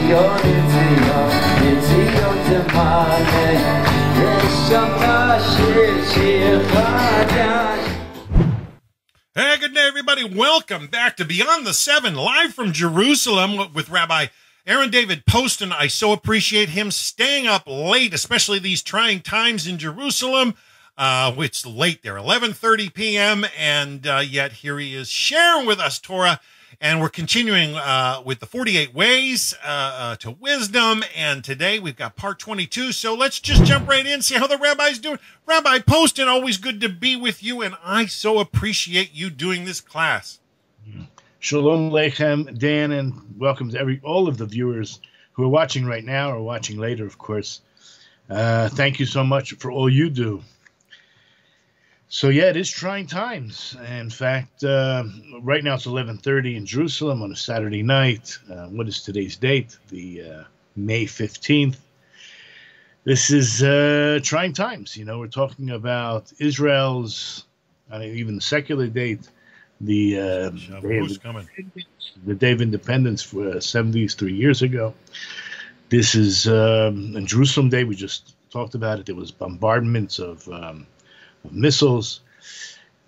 Hey, good day, everybody. Welcome back to Beyond the Seven, live from Jerusalem with Rabbi Aaron David Poston. I so appreciate him staying up late, especially these trying times in Jerusalem. It's late there, 11:30 p.m., and yet here he is sharing with us Torah. And we're continuing with the 48 ways to wisdom. And today we've got part 22. So let's just jump right in, see how the rabbi's doing. Rabbi Poston, always good to be with you. And I so appreciate you doing this class. Shalom Aleichem, Dan, and welcome to all of the viewers who are watching right now or watching later, of course. Thank you so much for all you do. So, yeah, it is trying times. In fact, right now it's 11:30 in Jerusalem on a Saturday night. What is today's date? The May 15th. This is trying times. You know, we're talking about Israel's, even the secular date, the Day of Independence for 73 years ago. This is in Jerusalem Day. We just talked about it. There was bombardments of missiles.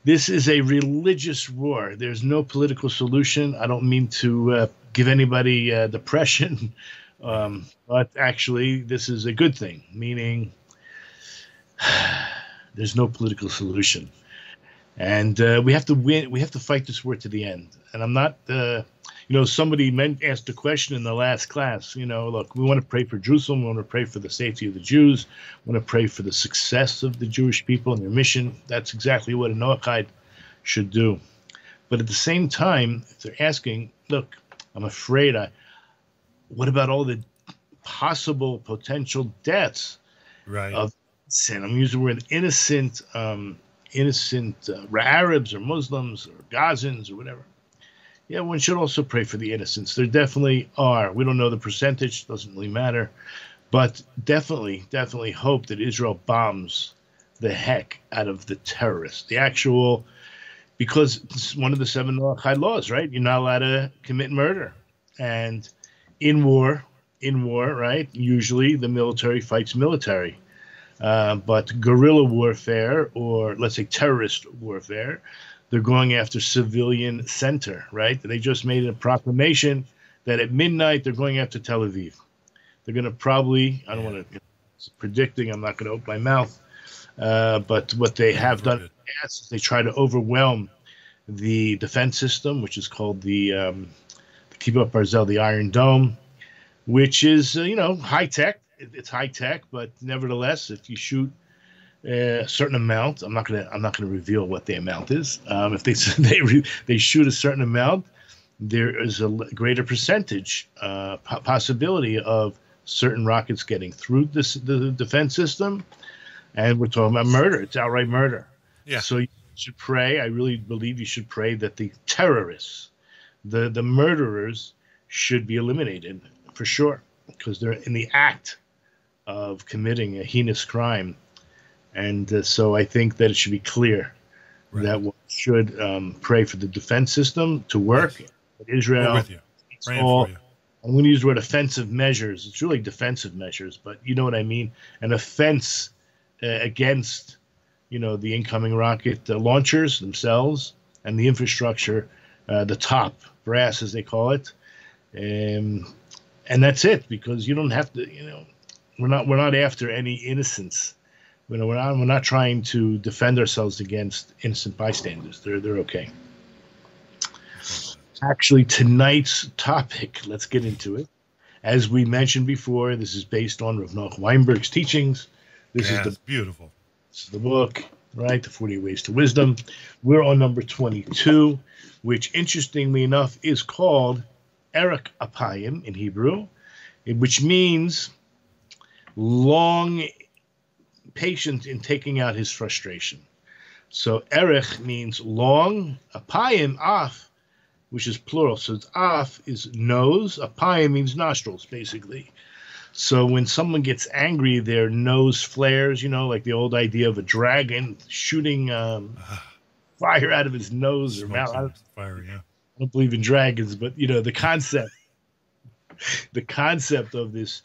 This is a religious war. There's no political solution. I don't mean to give anybody depression, but actually this is a good thing, meaning there's no political solution. And we have to win. We have to fight this war to the end. And I'm not, somebody asked a question in the last class, look, we want to pray for Jerusalem. We want to pray for the safety of the Jews. We want to pray for the success of the Jewish people and their mission. That's exactly what a Noahide should do. But at the same time, if they're asking, look, I'm afraid, what about all the possible potential deaths of sin? I'm using the word innocent Arabs or Muslims or Gazans or whatever. Yeah, one should also pray for the innocents. There definitely are. We don't know the percentage. Doesn't really matter. But definitely hope that Israel bombs the heck out of the terrorists. Because it's one of the 7 Noahide laws, right? You're not allowed to commit murder. And in war, right, usually the military fights military. But guerrilla warfare, or let's say terrorist warfare, they're going after civilian center, right? They just made a proclamation that at midnight they're going after Tel Aviv. They're going to probably, I don't want to, predicting, I'm not going to open my mouth, but what they have done in the past is they try to overwhelm the defense system, which is called the Kibbutz Barzel, the Iron Dome, which is, high tech. It's high tech, but nevertheless, if you shoot a certain amount, I'm not gonna reveal what the amount is. If they shoot a certain amount, there is a greater percentage possibility of certain rockets getting through the defense system, and we're talking about murder. It's outright murder. Yeah. So you should pray. I really believe you should pray that the terrorists, the murderers, should be eliminated for sure, because they're in the act of committing a heinous crime. And so I think that it should be clear that one should pray for the defense system to work. Yes. Israel, with you. Praying for you. I'm going to use the word offensive measures. It's really defensive measures, but you know what I mean. An offense against, the incoming rocket launchers themselves and the infrastructure, the top brass, as they call it. And that's it, because you don't have to, we're not after any innocents. We're not trying to defend ourselves against innocent bystanders. They're okay. Actually, tonight's topic, let's get into it. As we mentioned before, this is based on Rav Noach Weinberg's teachings. This is beautiful. This is the book, right? The 48 Ways to Wisdom. We're on number 22, which interestingly enough is called Erech Apayim in Hebrew, which means long patient in taking out his frustration. So erech means long, apayim, af, which is plural. So it's af is nose, apayim means nostrils, basically. So when someone gets angry, their nose flares, like the old idea of a dragon shooting fire out of his nose or mouth. Fire, yeah. I don't believe in dragons, but the concept. the concept of this,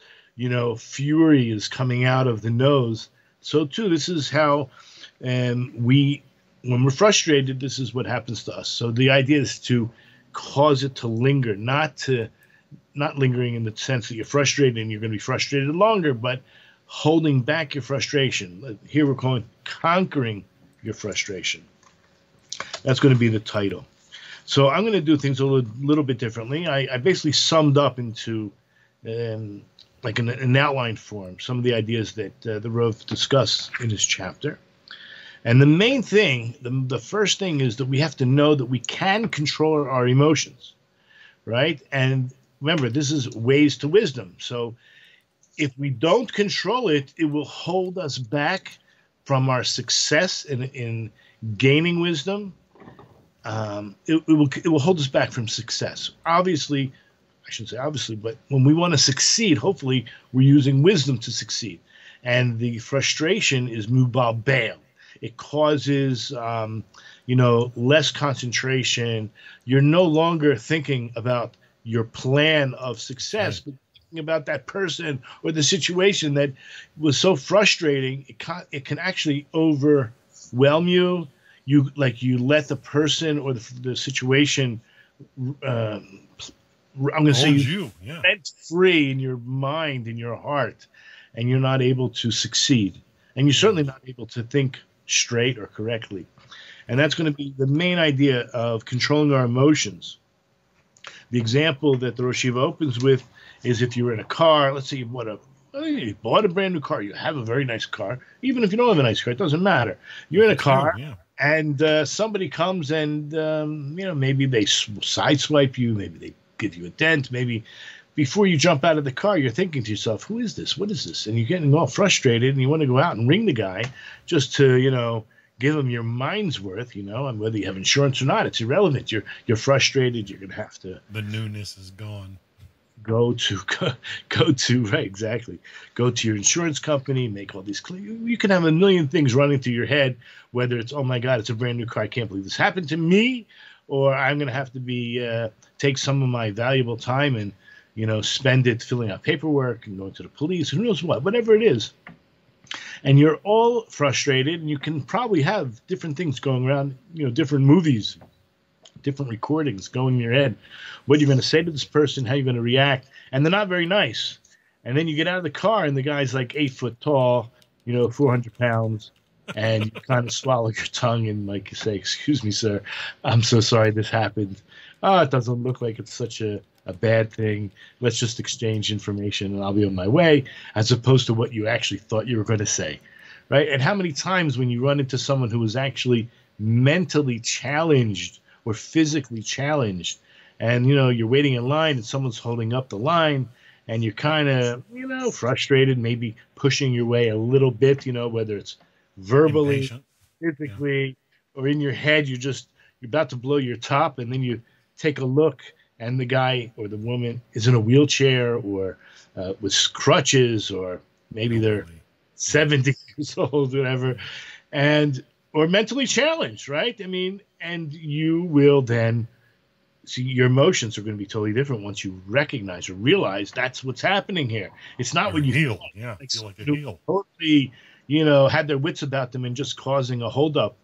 fury is coming out of the nose. So too, this is how when we're frustrated, this is what happens to us. So the idea is to cause it to linger, not lingering in the sense that you're frustrated and you're going to be frustrated longer, but holding back your frustration. Here we're calling conquering your frustration. That's going to be the title. So I'm going to do things a little bit differently. I basically summed up into like an outline form some of the ideas that the Rav discussed in his chapter. And the main thing, the first thing is that we have to know that we can control our emotions, right? And remember, this is ways to wisdom. So if we don't control it, it will hold us back from our success in gaining wisdom. It will hold us back from success. Obviously, I shouldn't say obviously, but when we want to succeed, hopefully we're using wisdom to succeed. And the frustration is mubal bail. It causes, less concentration. You're no longer thinking about your plan of success, but thinking about that person or the situation that was so frustrating. It can actually overwhelm you. You let the person or the situation. I'm going to say you rent free in your mind, in your heart, and you're not able to succeed, and you're certainly not able to think straight or correctly. And that's going to be the main idea of controlling our emotions. The example that the Rosh Yeshiva opens with is if you're in a car, let's say you bought a brand new car, you have a very nice car. Even if you don't have a nice car, it doesn't matter. You're in a car, and somebody comes and, maybe they sideswipe you, maybe they give you a dent, maybe before you jump out of the car, you're thinking to yourself, who is this? What is this? And you're getting all frustrated, and you want to go out and ring the guy just to, give him your mind's worth, and whether you have insurance or not, it's irrelevant. You're frustrated. You're going to have to. The newness is gone. Go to right, exactly. Go to your insurance company, make all these claims. You can have a million things running through your head, whether it's, oh my God, it's a brand new car. I can't believe this happened to me, or I'm going to have to take some of my valuable time and, spend it filling out paperwork and going to the police, who knows whatever it is. And you're all frustrated, and you can probably have different things going around, different movies, different recordings going in your head, what you're going to say to this person, how you're going to react, and they're not very nice. And then you get out of the car, and the guy's like 8 foot tall, 400 pounds, and you kind of swallow your tongue and like you say, excuse me, sir, I'm so sorry this happened. Oh, it doesn't look like it's such a bad thing. Let's just exchange information and I'll be on my way, as opposed to what you actually thought you were going to say, right? And how many times when you run into someone who is actually mentally challenged or physically challenged, and, you're waiting in line and someone's holding up the line, and you're kind of, frustrated, maybe pushing your way a little bit, whether it's verbally, impatient, physically, or in your head, you're about to blow your top, and then you take a look, and the guy or the woman is in a wheelchair or with crutches, or maybe they're 70 years old, whatever, or mentally challenged, right? I mean, and you will then see your emotions are going to be totally different once you recognize or realize that's what's happening here. It's not when you feel like a heel. Totally, had their wits about them and just causing a holdup,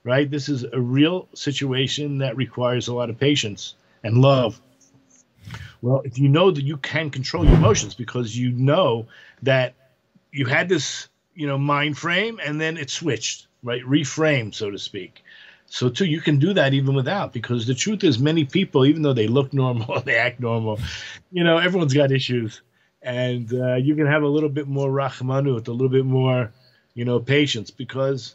right? This is a real situation that requires a lot of patience and love. Well, if you know that you can control your emotions because you know that you had this, mind frame, and then it switched, right? Reframed, so to speak. So too, you can do that even without, because the truth is many people, even though they look normal, they act normal, everyone's got issues, and you can have a little bit more rachmanut, a little bit more, patience, because,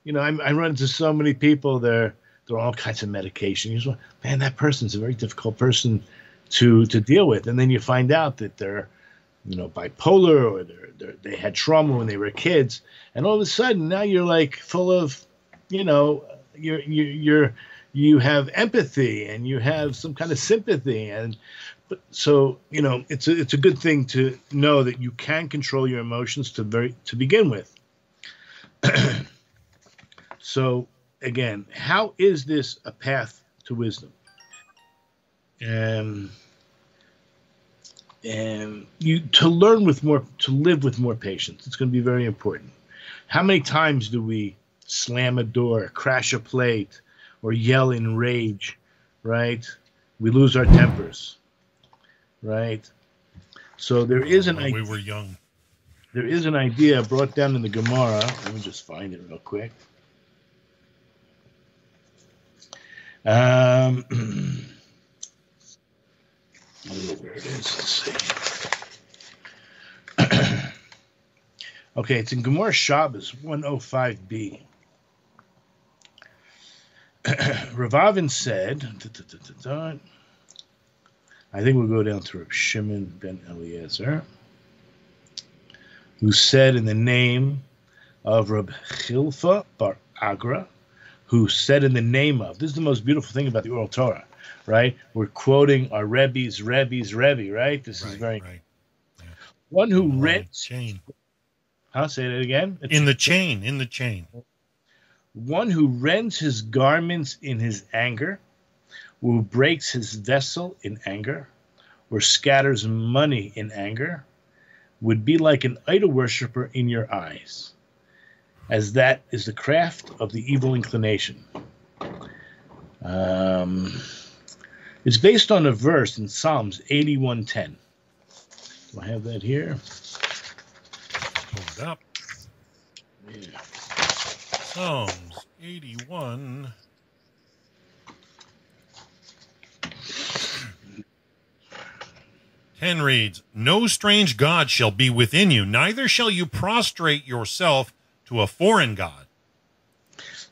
I run into so many people, they're on all kinds of medication. You just, man, that person's a very difficult person to deal with. And then you find out that they're, bipolar, or they had trauma when they were kids. And all of a sudden now you're like full of, you have empathy and you have some kind of sympathy. So, it's a good thing to know that you can control your emotions to begin with. So again, how is this a path to wisdom? And to live with more patience. It's going to be very important. How many times do we slam a door, crash a plate, or yell in rage, right? We lose our tempers, right? So there is an idea. We were young. There is an idea brought down in the Gemara. Let me just find it real quick. I don't know where it is. Let's see. Okay, it's in Gemara Shabbos 105b. Ravavin said, I think we'll go down to Reb Shimon ben Eliezer, who said in the name of Reb Chilfa bar Agra, who said in the name of, this is the most beautiful thing about the oral Torah, right? We're quoting our Rebbe's, right? This is very, right. Yeah. One who rents, chain. I'll say that again. In the chain. One who rends his garments in his anger, who breaks his vessel in anger, or scatters money in anger, would be like an idol worshiper in your eyes, as that is the craft of the evil inclination. It's based on a verse in Psalms 81:10. Do I have that here? Hold it up. Yeah. Psalms 81. Ten reads, "No strange god shall be within you, neither shall you prostrate yourself to a foreign god."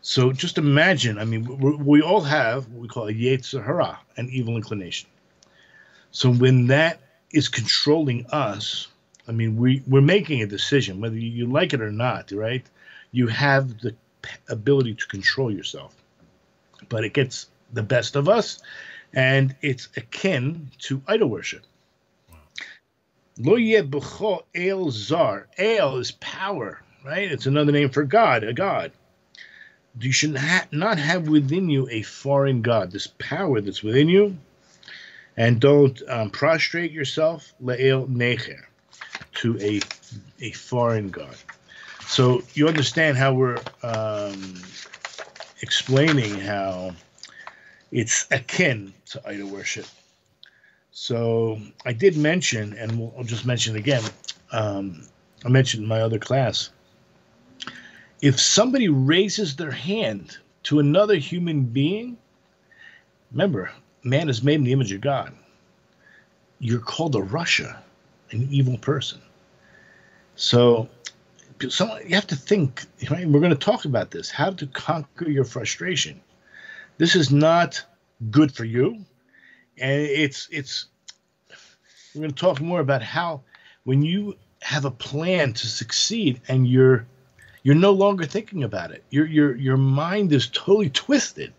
So just imagine, I mean, we all have what we call a Yetzer Hara, an evil inclination. So when that is controlling us, I mean, we're making a decision, whether you like it or not, right? You have the ability to control yourself. But it gets the best of us, and it's akin to idol worship. Lo yeh b'cho el zar. El is power, right? It's another name for God, a god. You should not have within you a foreign god, this power that's within you, and don't prostrate yourself, le'el necher, to a foreign god. So you understand how we're explaining how it's akin to idol worship. So I did mention, and I'll just mention again, I mentioned in my other class, if somebody raises their hand to another human being, remember, man is made in the image of God. You're called a Rasha, an evil person. So you have to think, right? We're going to talk about this, how to conquer your frustration. This is not good for you. And we're going to talk more about how when you have a plan to succeed and you're no longer thinking about it. Your mind is totally twisted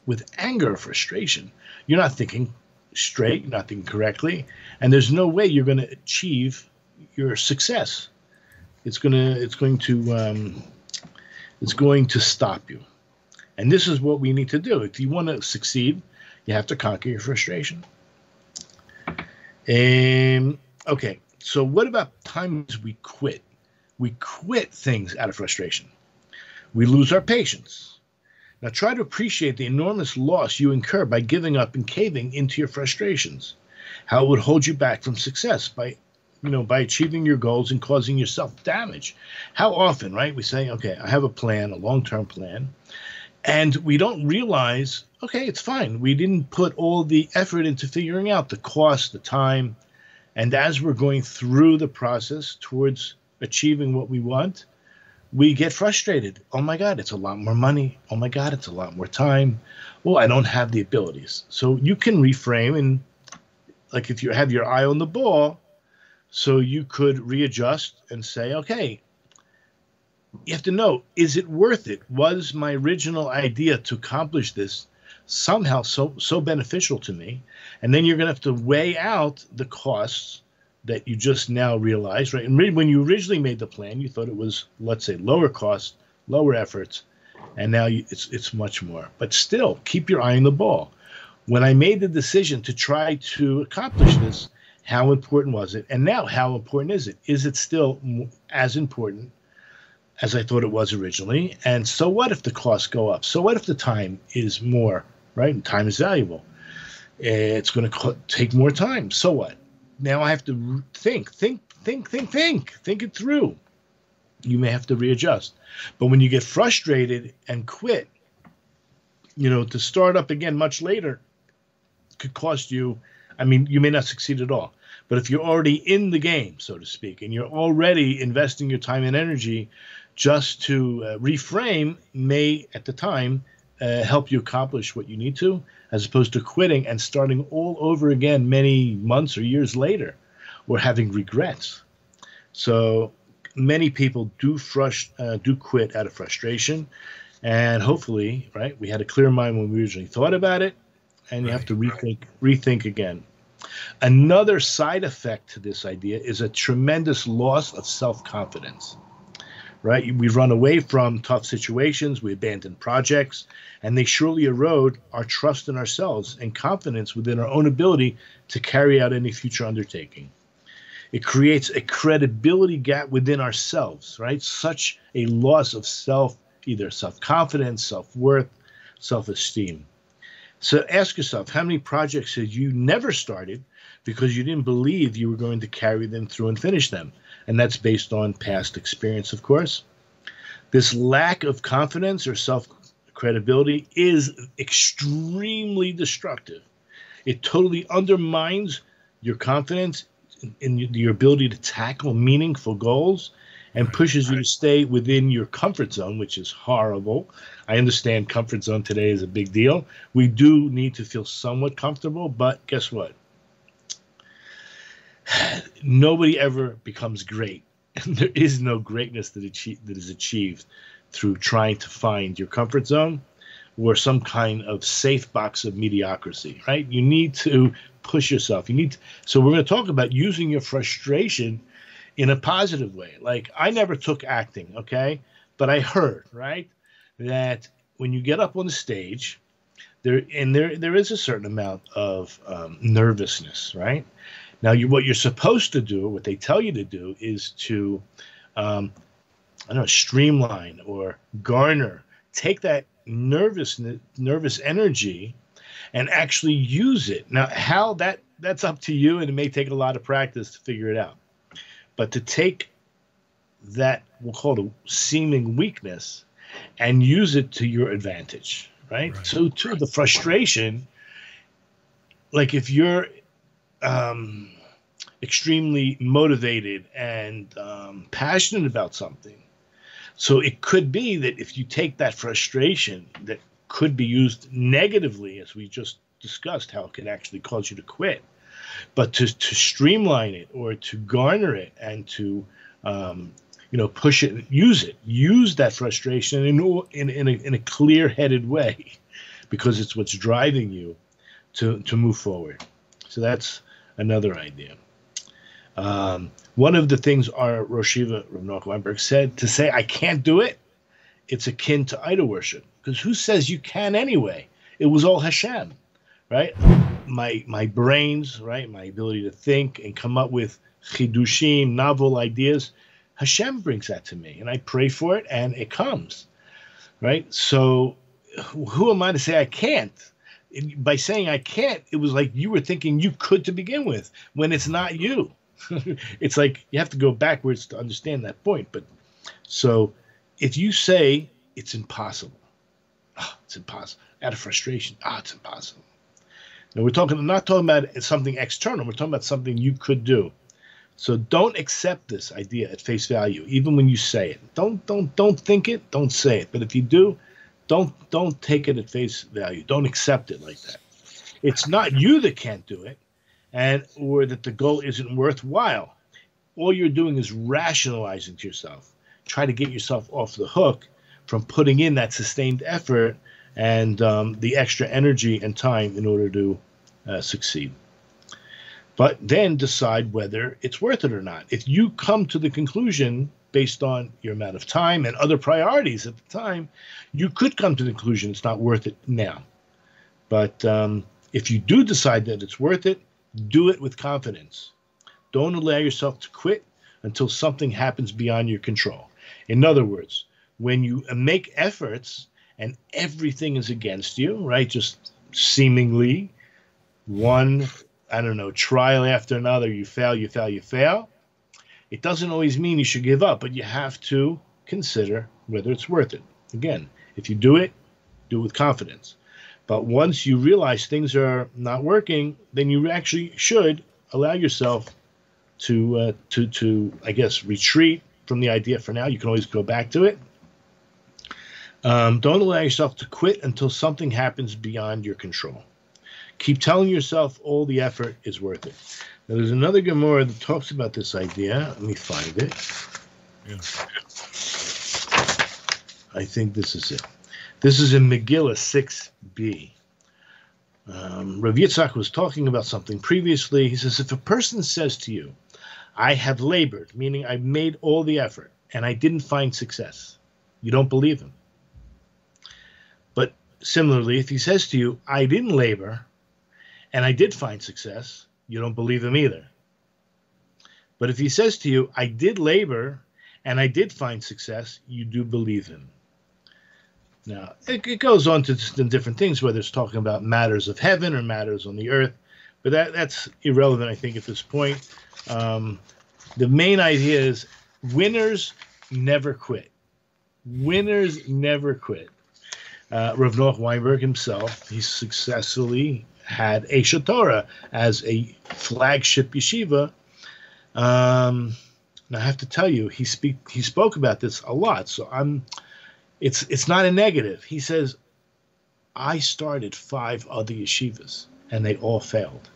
with anger or frustration. You're not thinking straight, you're not thinking correctly, and there's no way you're going to achieve your success. It's going to stop you. And this is what we need to do. If you want to succeed, you have to conquer your frustration. Okay, so what about times we quit? We quit things out of frustration. We lose our patience. Now try to appreciate the enormous loss you incur by giving up and caving into your frustrations. How it would hold you back from success by achieving your goals and causing yourself damage. How often, right? We say, okay, I have a plan, a long-term plan, and we don't realize, okay, it's fine. We didn't put all the effort into figuring out the cost, the time, and as we're going through the process towards achieving what we want, we get frustrated. Oh my God, it's a lot more money. Oh my God, it's a lot more time. Well, I don't have the abilities. So you can reframe, and like if you have your eye on the ball, so you could readjust and say, okay, you have to know, is it worth it? Was my original idea to accomplish this somehow so beneficial to me? And then you're going to have to weigh out the costs that you just now realize, right? And when you originally made the plan, you thought it was, let's say, lower cost, lower efforts, and now it's much more. But still, keep your eye on the ball. When I made the decision to try to accomplish this, How important was it? And now, how important is it? Is it still as important as I thought it was originally? And so what if the costs go up? So what if the time is more, right? And time is valuable. It's going to take more time. So what? Now I have to think it through. You may have to readjust. But when you get frustrated and quit, to start up again much later could cost you, you may not succeed at all. But if you're already in the game, so to speak, and you're already investing your time and energy, just to reframe may, at the time, help you accomplish what you need to, as opposed to quitting and starting all over again many months or years later, or having regrets. So many people do quit out of frustration, and hopefully, right, we had a clear mind when we originally thought about it, and you have to rethink again. Another side effect to this idea is a tremendous loss of self-confidence. Right? We run away from tough situations, we abandon projects, and they surely erode our trust in ourselves and confidence within our own ability to carry out any future undertaking. It creates a credibility gap within ourselves, right? Such a loss of either self-confidence, self-worth, self-esteem. So ask yourself, how many projects had you never started because you didn't believe you were going to carry them through and finish them? And that's based on past experience, of course. This lack of confidence or self-credibility is extremely destructive. It totally undermines your confidence in your ability to tackle meaningful goals and pushes you to stay within your comfort zone, which is horrible. I understand comfort zone today is a big deal. We do need to feel somewhat comfortable, but guess what? Nobody ever becomes great. There is no greatness that is achieved through trying to find your comfort zone or some kind of safe box of mediocrity, right? You need to push yourself. So we're going to talk about using your frustration in a positive way. Like, I never took acting, okay? But I heard, right, that when you get up on the stage, there is a certain amount of nervousness, right? Now, what you're supposed to do, what they tell you to do, is to, streamline or garner, take that nervous energy and actually use it. Now, how that's up to you, and it may take a lot of practice to figure it out. But to take that, we'll call it a seeming weakness, and use it to your advantage, right? So, the frustration, like if you're extremely motivated and passionate about something, so it could be that if you take that frustration that could be used negatively, as we just discussed, how it can actually cause you to quit, but to streamline it or to garner it and to push it, use that frustration in a clear-headed way, because it's what's driving you to move forward. So that's another idea. One of the things our Rosh Yeshiva, Rav Noach Weinberg, said, to say I can't do it, it's akin to idol worship, because who says you can anyway? It was all Hashem, right? My brains, right, my ability to think and come up with chidushim, novel ideas, Hashem brings that to me, and I pray for it, and it comes, right? So who am I to say I can't? By saying I can't, it was like you were thinking you could to begin with, when it's not you. It's like you have to go backwards to understand that point. But so if you say it's impossible, it's impossible, out of frustration, it's impossible. Now I'm not talking about something external. We're talking about something you could do. So don't accept this idea at face value, even when you say it. Don't think it, don't say it. But if you do, don't take it at face value. Don't accept it like that. It's not you that can't do it, or that the goal isn't worthwhile. All you're doing is rationalizing to yourself. Try to get yourself off the hook from putting in that sustained effort and the extra energy and time in order to succeed. But then decide whether it's worth it or not. If you come to the conclusion, based on your amount of time and other priorities at the time, you could come to the conclusion it's not worth it now. But if you do decide that it's worth it, Do it with confidence. Don't allow yourself to quit until something happens beyond your control. In other words, when you make efforts and everything is against you, right? Just seemingly one, trial after another, you fail. It doesn't always mean you should give up, but you have to consider whether it's worth it. Again, if you do it with confidence. But once you realize things are not working, then you actually should allow yourself to I guess, retreat from the idea for now. You can always go back to it. Don't allow yourself to quit until something happens beyond your control. Keep telling yourself all the effort is worth it. Now, there's another Gemara that talks about this idea. Let me find it. Yeah. I think this is it. This is in Megillah 6b. Rav Yitzchak was talking about something previously. He says, if a person says to you, I have labored, meaning I've made all the effort, and I didn't find success, you don't believe him. But similarly, if he says to you, I didn't labor, and I did find success, you don't believe him either. But if he says to you, I did labor, and I did find success, you do believe him. Now, it goes on to different things, whether it's talking about matters of heaven or matters on the earth, but that's irrelevant, I think, at this point. The main idea is winners never quit. Winners never quit. Rav Noach Weinberg himself, he successfully had a Torah as a flagship yeshiva. Now, I have to tell you, he spoke about this a lot, so it's not a negative. He says, I started 5 other yeshivas, and they all failed.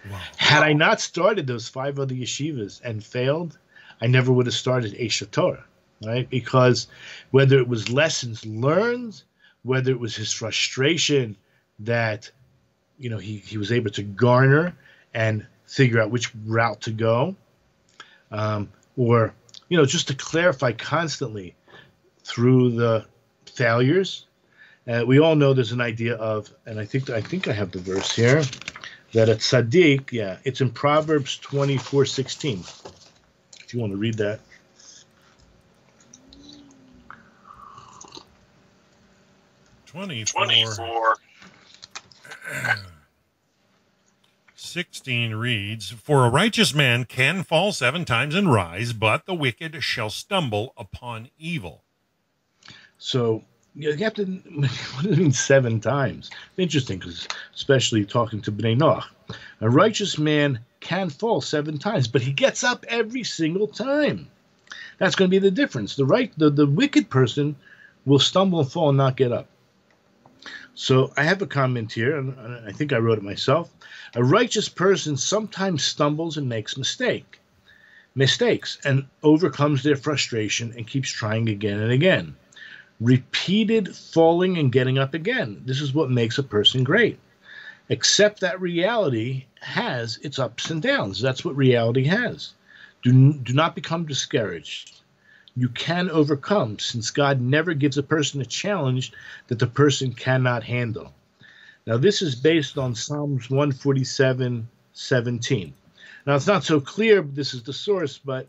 Wow. Had I not started those 5 other yeshivas and failed, I never would have started a Torah, right? Because whether it was lessons learned, whether it was his frustration that, he was able to garner and figure out which route to go, or, just to clarify constantly through the failures. We all know there's an idea of, and I think I have the verse here, that a tzaddik, it's in Proverbs 24:16. If you want to read that. 24. 16 reads, for a righteous man can fall 7 times and rise, but the wicked shall stumble upon evil. So you have to, what does it mean 7 times? Interesting, because especially talking to Bnei Noach. A righteous man can fall 7 times, but he gets up every single time. That's going to be the difference. The wicked person will stumble and fall and not get up. So I have a comment here, and I think I wrote it myself. A righteous person sometimes stumbles and makes mistakes and overcomes their frustration and keeps trying again and again. Repeated falling and getting up again. This is what makes a person great. Accept that reality has its ups and downs. That's what reality has. Do not become discouraged. You can overcome, since God never gives a person a challenge that the person cannot handle. Now, this is based on Psalms 147:17. Now, it's not so clear, this is the source, but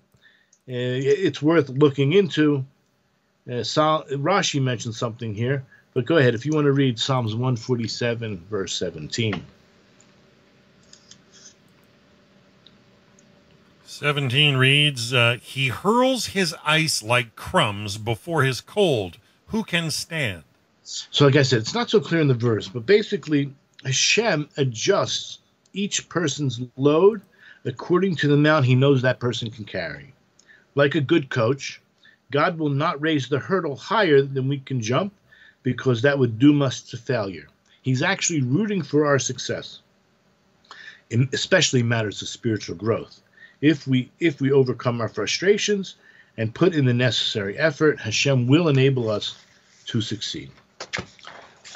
it's worth looking into. Rashi mentioned something here, but go ahead if you want to read Psalms 147, verse 17. 17 reads, he hurls his ice like crumbs before his cold. Who can stand? So like I said, it's not so clear in the verse, but basically Hashem adjusts each person's load according to the amount he knows that person can carry. Like a good coach, God will not raise the hurdle higher than we can jump, because that would doom us to failure. He's actually rooting for our success, especially matters of spiritual growth. If we overcome our frustrations and put in the necessary effort, Hashem will enable us to succeed.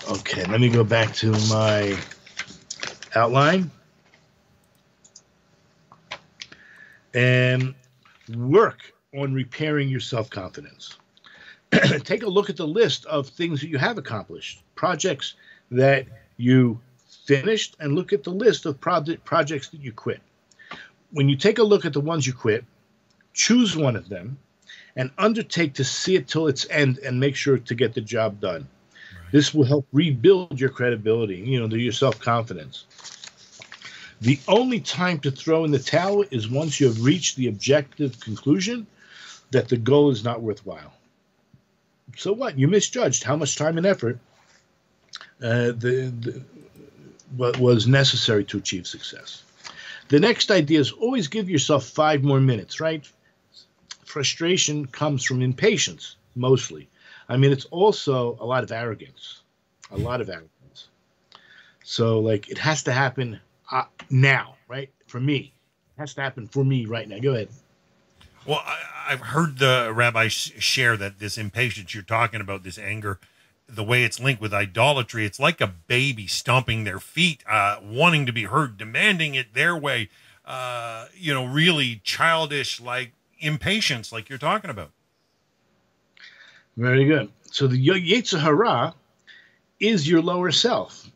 Okay, let me go back to my outline. And work on repairing your self-confidence. Take a look at the list of things that you have accomplished, projects that you finished, and look at the list of projects that you quit. When you take a look at the ones you quit, choose one of them and undertake to see it till its end and make sure to get the job done. Right. This will help rebuild your credibility, your self-confidence. The only time to throw in the towel is once you have reached the objective conclusion that the goal is not worthwhile. So what? You misjudged how much time and effort what was necessary to achieve success. The next idea is always give yourself 5 more minutes, right? Frustration comes from impatience, mostly. I mean, it's also a lot of arrogance. So, it has to happen now, right? For me. It has to happen for me right now. Go ahead. Well, I've heard the rabbi share that this impatience you're talking about, this anger, the way it's linked with idolatry, it's like a baby stomping their feet, wanting to be heard, demanding it their way, really childish, like impatience, like you're talking about. Very good. So the Yetzer Hara is your lower self,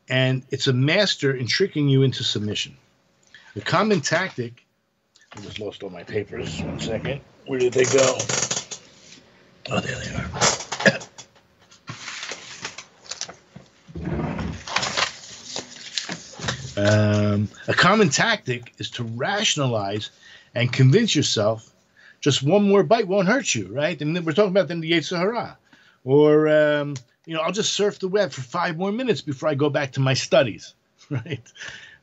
and it's a master in tricking you into submission. The common tactic, I just lost all my papers. 1 second. Where did they go? Oh, there they are. A common tactic is to rationalize and convince yourself just one more bite won't hurt you, right? And then we're talking about the Yetzer Hara. Or, I'll just surf the web for 5 more minutes before I go back to my studies, right?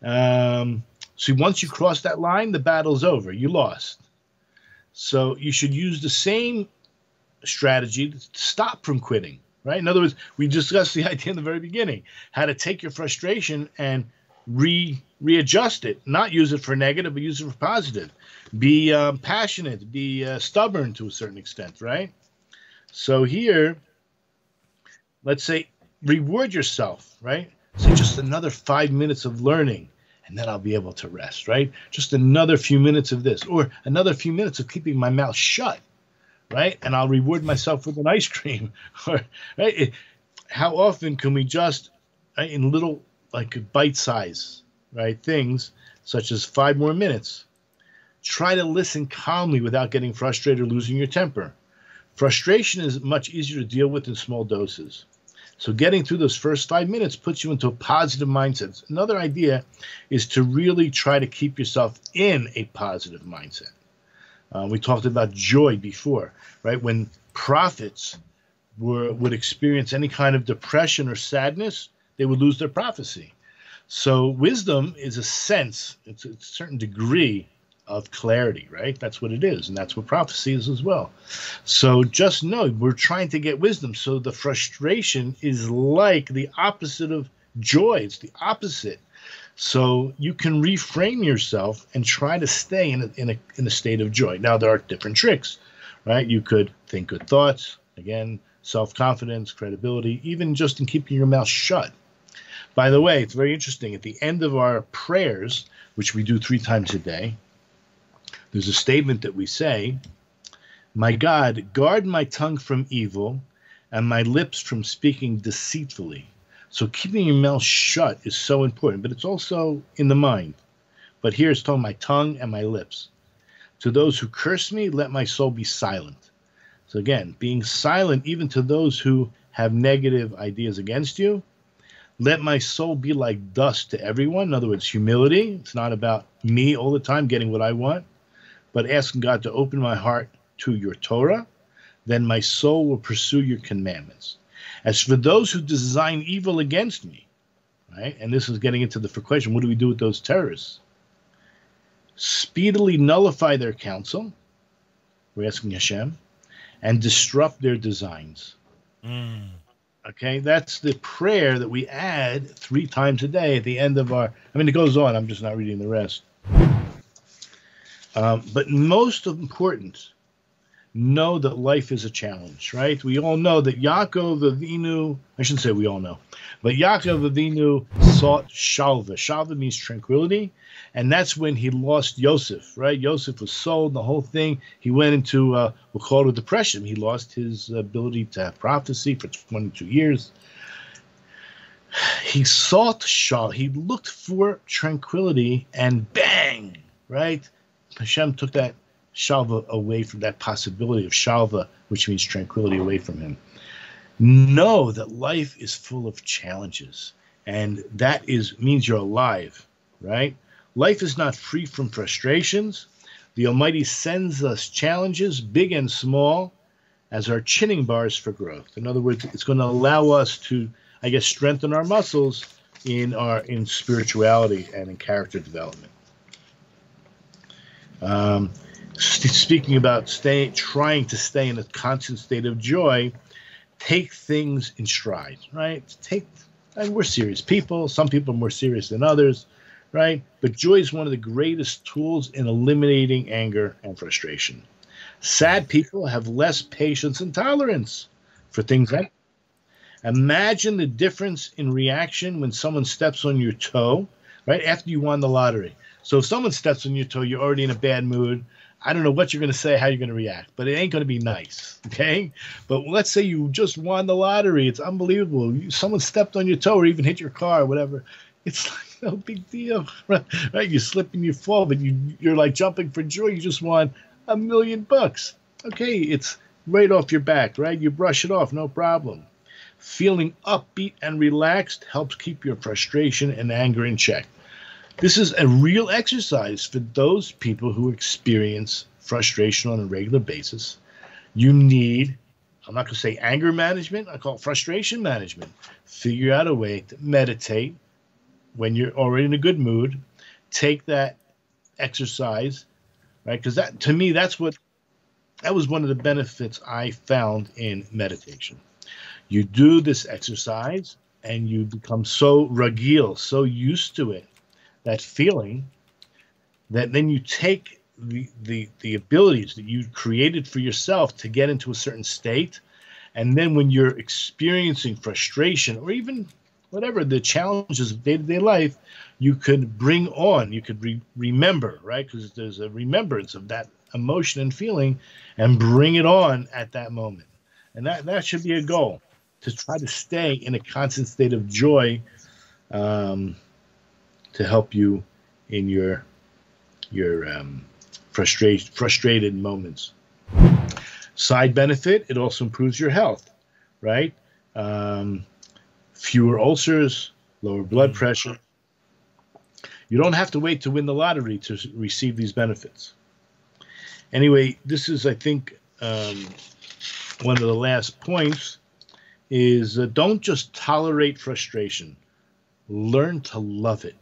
So once you cross that line, the battle's over. You lost. So you should use the same strategy to stop from quitting, right? In other words, we discussed the idea in the very beginning, how to take your frustration and readjust it, not use it for negative, but use it for positive. Be passionate, be stubborn to a certain extent, right? So here, let's say, reward yourself, right? Say just another 5 minutes of learning, and then I'll be able to rest, right? Just another few minutes of this, or another few minutes of keeping my mouth shut, right? And I'll reward myself with an ice cream. Right? How often can we just, right, in little, bite-size, right, things, such as 5 more minutes, try to listen calmly without getting frustrated or losing your temper. Frustration is much easier to deal with in small doses. So getting through those first 5 minutes puts you into a positive mindset. Another idea is to really try to keep yourself in a positive mindset. We talked about joy before, right? When prophets would experience any kind of depression or sadness, they would lose their prophecy. So wisdom is a sense, it's a certain degree of clarity, right? That's what it is, and that's what prophecy is as well. So just know we're trying to get wisdom. So the frustration is like the opposite of joy. It's the opposite. So you can reframe yourself and try to stay in a state of joy. Now there are different tricks, right? You could think good thoughts, again, self-confidence, credibility, even just in keeping your mouth shut. By the way, it's very interesting. At the end of our prayers, which we do 3 times a day, there's a statement that we say, "My God, guard my tongue from evil and my lips from speaking deceitfully." So keeping your mouth shut is so important, but it's also in the mind. But here it's talking my tongue and my lips. "To those who curse me, let my soul be silent." So again, being silent even to those who have negative ideas against you. "Let my soul be like dust to everyone." In other words, humility. It's not about me all the time getting what I want, but asking God to open my heart to your Torah. "Then my soul will pursue your commandments. As for those who design evil against me," right? And this is getting into the question, what do we do with those terrorists? "Speedily nullify their counsel," we're asking Hashem, "and disrupt their designs." Okay, that's the prayer that we add 3 times a day at the end of our, it goes on, I'm just not reading the rest. But most important, know that life is a challenge, right? We all know that Yaakov Avinu, I shouldn't say we all know, but Yaakov Avinu sought shalva. Shalva means tranquility, and that's when he lost Yosef, right? Yosef was sold, the whole thing. He went into, we'll call it a depression. He lost his ability to have prophecy for 22 years. He sought shalom. He looked for tranquility, and bang, right? Hashem took that shalva away from that possibility of shalva, which means tranquility, away from him. Know that life is full of challenges, and that means you're alive, right? Life is not free from frustrations. The Almighty sends us challenges, big and small, as our chinning bars for growth. In other words, it's going to allow us to, I guess, strengthen our muscles in spirituality and in character development. Speaking about trying to stay in a constant state of joy, take things in stride, right? And we're serious people. Some people are more serious than others, right? But joy is one of the greatest tools in eliminating anger and frustration. Sad people have less patience and tolerance for things like. Imagine the difference in reaction when someone steps on your toe, right after you won the lottery. So if someone steps on your toe, you're already in a bad mood. I don't know what you're going to say, how you're going to react, but it ain't going to be nice, okay? But let's say you just won the lottery. It's unbelievable. Someone stepped on your toe or even hit your car or whatever. It's like no big deal, right? You slip and you fall, but you're like jumping for joy. You just won $1 million. Okay, it's right off your back, right? You brush it off, no problem. Feeling upbeat and relaxed helps keep your frustration and anger in check. This is a real exercise for those people who experience frustration on a regular basis. You need, I'm not going to say anger management, I call it frustration management. Figure out a way to meditate when you're already in a good mood. Take that exercise, right? Because that, to me, that was one of the benefits I found in meditation. You do this exercise and you become so ragil, so used to it, that feeling, that then you take the abilities that you created for yourself to get into a certain state. And then when you're experiencing frustration or even whatever the challenges of day-to-day life, you could bring on, you could remember, right? Because there's a remembrance of that emotion and feeling, and bring it on at that moment. And that should be a goal, to try to stay in a constant state of joy, to help you in your frustrated moments. Side benefit, it also improves your health, right? Fewer ulcers, lower blood pressure. You don't have to wait to win the lottery to receive these benefits. Anyway, this is, I think, one of the last points is don't just tolerate frustration. Learn to love it.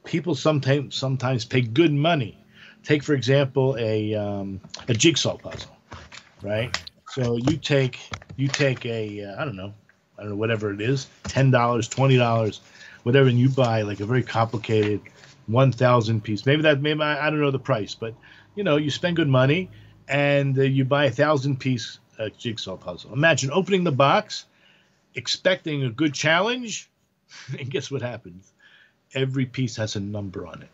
People sometimes pay good money. Take, for example, a jigsaw puzzle, right? So you take a I don't know, whatever it is, $10, $20, whatever, and you buy like a very complicated 1,000 piece. Maybe I don't know the price, but you spend good money and you buy 1,000-piece jigsaw puzzle. Imagine opening the box, expecting a good challenge, and guess what happens? Every piece has a number on it.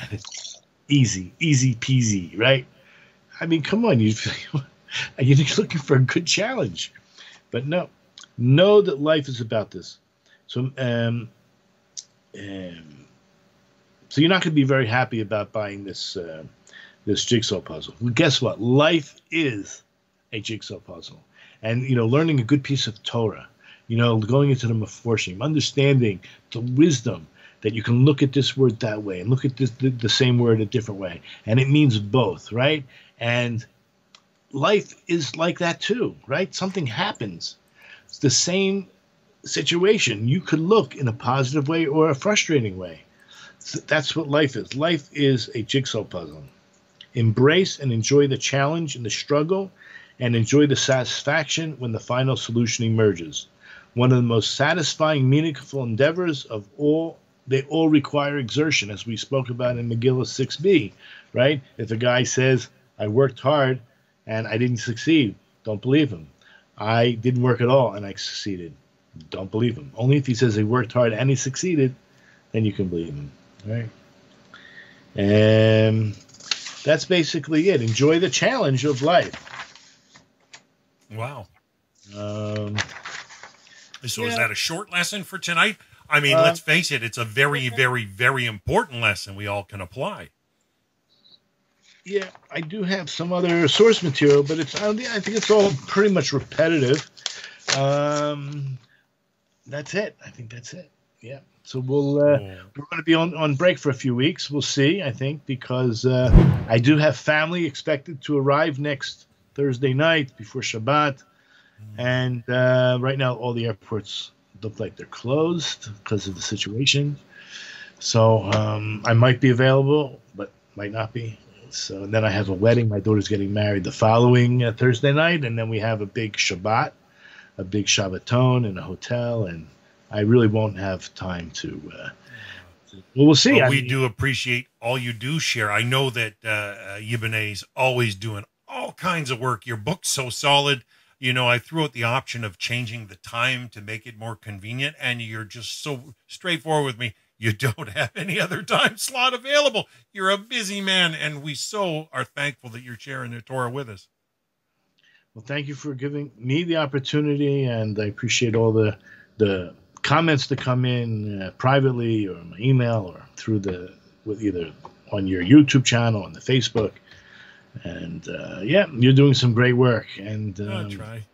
And it's easy peasy, right? I mean, come on, you're looking for a good challenge. But no, know that life is about this. So, so you're not going to be very happy about buying this jigsaw puzzle. Well, guess what? Life is a jigsaw puzzle. And, learning a good piece of Torah, going into the Meforshim, understanding the wisdom that you can look at this word that way and look at the same word a different way. And it means both, right? And life is like that too, right? Something happens. It's the same situation. You could look in a positive way or a frustrating way. So that's what life is. Life is a jigsaw puzzle. Embrace and enjoy the challenge and the struggle, and enjoy the satisfaction when the final solution emerges. One of the most satisfying, meaningful endeavors of all, they all require exertion, as we spoke about in Megillah 6b, right? If a guy says, I worked hard and I didn't succeed, don't believe him. I didn't work at all and I succeeded, don't believe him. Only if he says he worked hard and he succeeded, then you can believe him, right? And that's basically it. Enjoy the challenge of life. Wow. So is Yeah. that a short lesson for tonight? I mean, let's face it, it's a very, very, very important lesson we all can apply. Yeah, I do have some other source material, but I think it's all pretty much repetitive. That's it. I think that's it. Yeah. So we're going to be on break for a few weeks. We'll see, I think, because I do have family expected to arrive next Thursday night before Shabbat. And right now, all the airports look like they're closed because of the situation. So I might be available, but might not be. So then I have a wedding. My daughter's getting married the following Thursday night. And then we have a big Shabbat, a big Shabbaton in a hotel. And I really won't have time to. Well, we'll see. Well, we do appreciate all you do share. I know that Yibbenei's always doing all kinds of work. Your book's so solid. You know, I threw out the option of changing the time to make it more convenient, and you're just so straightforward with me. You don't have any other time slot available. You're a busy man, and we so are thankful that you're sharing the Torah with us. Well, thank you for giving me the opportunity, and I appreciate all the comments that come in privately or my email or through with either on your YouTube channel, on the Facebook. And yeah, you're doing some great work, and I'll try.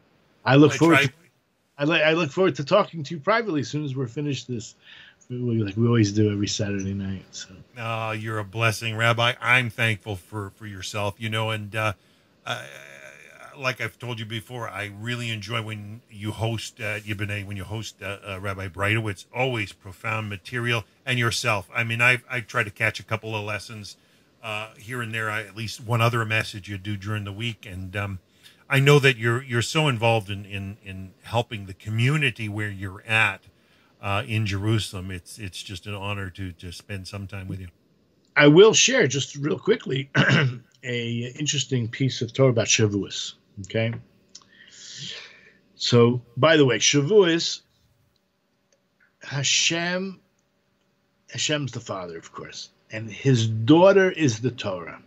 I look forward to talking to you privately as soon as we're finished this, like we always do every Saturday night. So, you're a blessing, Rabbi. I'm thankful for yourself, you know, and like I've told you before, I really enjoy when you host Yibbenei, when you host Rabbi Breitowitz. Always profound material, and yourself. I mean, I try to catch a couple of lessons here and there, at least one other message you do during the week. And I know that you're so involved in helping the community where you're at in Jerusalem. It's just an honor to spend some time with you. I will share just real quickly a interesting piece of Torah about Shavuos. Okay. So, by the way, Shavuos, Hashem's the Father, of course. And his daughter is the Torah.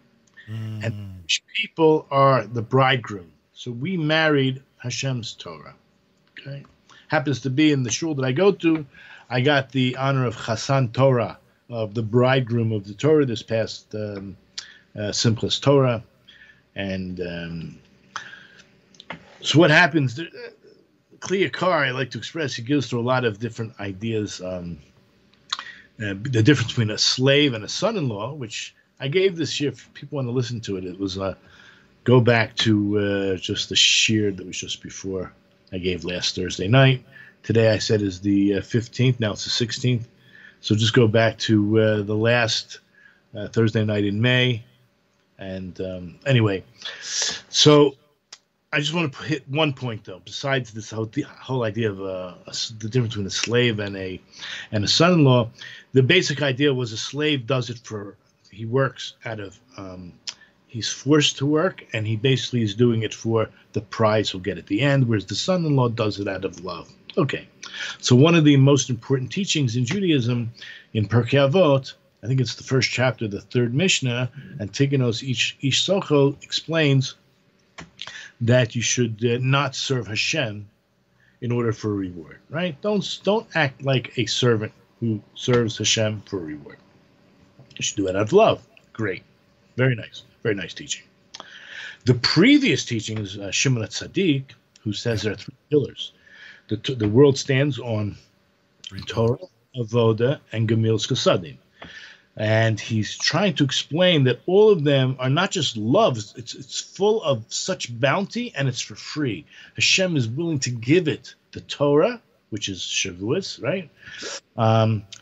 And people are the bridegroom. So we married Hashem's Torah. Okay. Happens to be in the shul that I go to. I got the honor of Chasan Torah, of the bridegroom of the Torah this past Simchas Torah. And so what happens, Kli Yakar, I like to express, he gives to a lot of different ideas. The difference between a slave and a son-in-law, which I gave this year. If people want to listen to it, it was go back to just the shir that was just before I gave last Thursday night. Today I said is the 15th. Now it's the 16th. So just go back to the last Thursday night in May. And anyway, so I just want to hit one point, though, besides this whole idea of the difference between a slave and a son-in-law. The basic idea was a slave does it he works out of, he's forced to work, and he basically is doing it for the prize he'll get at the end, whereas the son-in-law does it out of love. Okay, so one of the most important teachings in Judaism, in Pirkei Avot, I think it's the first chapter, the third Mishnah, Antigonos Ish Socho explains that you should not serve Hashem in order for a reward, right? Don't act like a servant who serves Hashem for a reward. You should do it out of love. Great. Very nice teaching. The previous teaching is Shimon HaTzadik, who says there are three pillars. The world stands on Torah, Avoda, and Gemilas Chasadim. And he's trying to explain that all of them are not just love. It's full of such bounty, and it's for free. Hashem is willing to give it the Torah, which is Shavuos, right?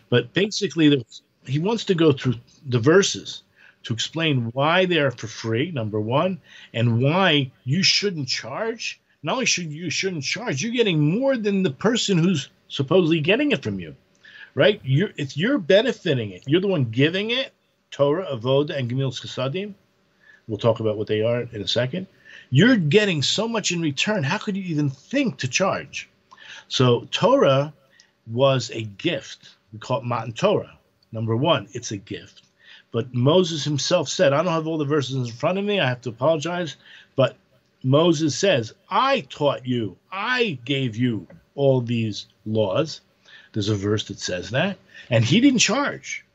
But basically, he wants to go through the verses to explain why they are for free, number one, and why you shouldn't charge. Not only shouldn't charge, you're getting more than the person who's supposedly getting it from you. Right? You're benefiting it. You're the one giving it. Torah, Avoda, and Gemilas Chasadim. We'll talk about what they are in a second. You're getting so much in return. How could you even think to charge? So Torah was a gift. We call it Matan Torah. Number one, it's a gift. But Moses himself said, I don't have all the verses in front of me. I have to apologize. But Moses says, I taught you. I gave you all these laws. There's a verse that says that. And he didn't charge.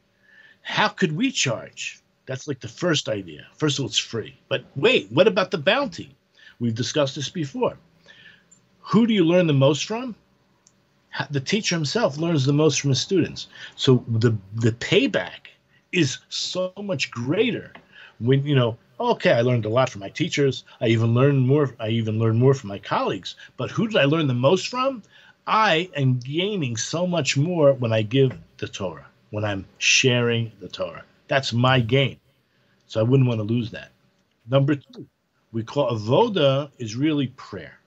How could we charge? That's like the first idea. First of all, it's free. But wait, what about the bounty? We've discussed this before. Who do you learn the most from? The teacher himself learns the most from his students. So the payback is so much greater when, okay, I learned a lot from my teachers. I even learned more from my colleagues. But who did I learn the most from? I am gaining so much more when I give the Torah, when I'm sharing the Torah. That's my gain. So I wouldn't want to lose that. Number 2, we call avoda is really prayer.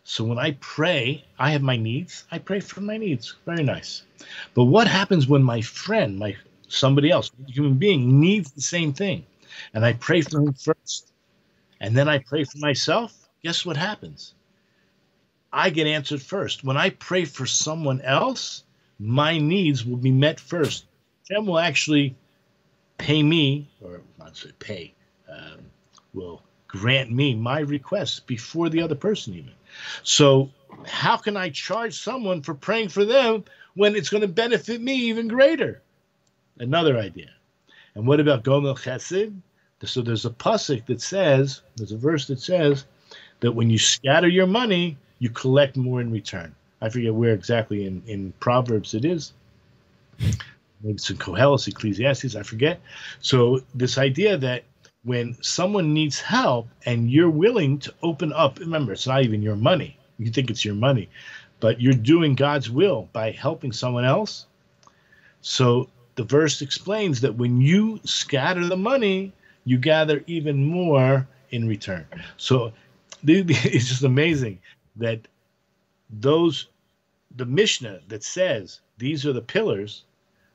So when I pray, I have my needs. I pray for my needs. Very nice. But what happens when my friend, somebody else, a human being, needs the same thing? And I pray for him first. And then I pray for myself. Guess what happens? I get answered first. When I pray for someone else, my needs will be met first. Hashem will actually pay me, or not say pay, will grant me my requests before the other person even. So how can I charge someone for praying for them when it's going to benefit me even greater? Another idea. And what about Gomel Chesed? So there's a pasuk that says, there's a verse that says that when you scatter your money, you collect more in return. I forget where exactly in Proverbs it is. Maybe it's in Koheles, Ecclesiastes, I forget. So this idea that when someone needs help and you're willing to open up, remember, it's not even your money. You think it's your money, but you're doing God's will by helping someone else. So the verse explains that when you scatter the money, you gather even more in return. So it's just amazing that the Mishnah that says these are the pillars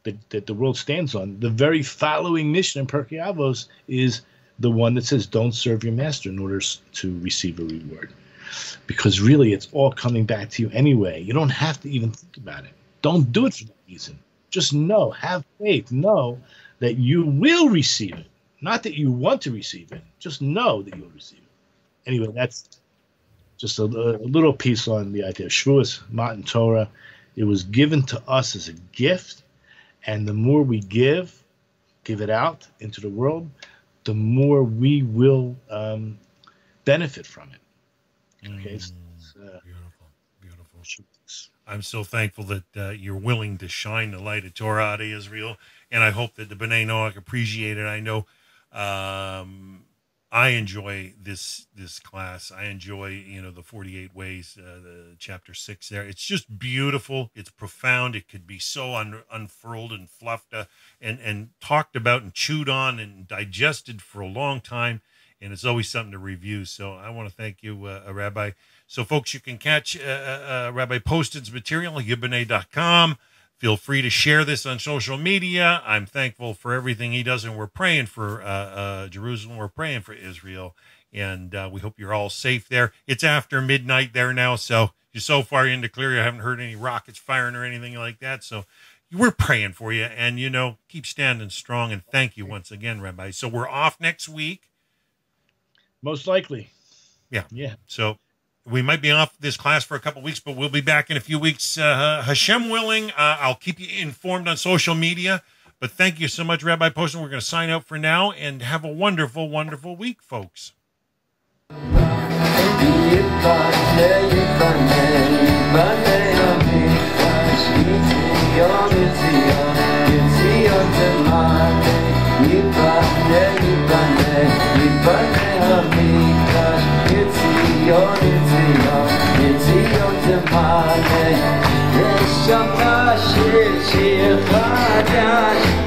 that the world stands on, the very following Mishnah in Pirkei Avos is the one that says don't serve your master in order to receive a reward. Because really it's all coming back to you anyway. You don't have to even think about it. Don't do it for that reason. Just know, have faith, know that you will receive it. Not that you want to receive it. Just know that you'll receive it. Anyway, that's just a little piece on the idea of Shavuos, Matan Torah. It was given to us as a gift. And the more we give it out into the world, the more we will benefit from it. Okay, beautiful. I'm so thankful that you're willing to shine the light of Torah out of Israel, and I hope that the B'nai Noach appreciate it. I know I enjoy this class. I enjoy the 48 ways, the chapter 6 there. It's just beautiful. It's profound. It could be so unfurled and fluffed and talked about and chewed on and digested for a long time. And it's always something to review. So I want to thank you, Rabbi. So, folks, you can catch Rabbi Poston's material at yibbenay.com. Feel free to share this on social media. I'm thankful for everything he does, and we're praying for Jerusalem. We're praying for Israel, and we hope you're all safe there. It's after midnight there now, so you're so far into clear, you haven't heard any rockets firing or anything like that. So we're praying for you, and, keep standing strong, and thank you once again, Rabbi. So we're off next week. Most likely. Yeah. So we might be off this class for a couple of weeks, but we'll be back in a few weeks. Hashem willing, I'll keep you informed on social media. But thank you so much, Rabbi Poston. We're going to sign out for now, and have a wonderful, wonderful week, folks. יש שם שיר חדש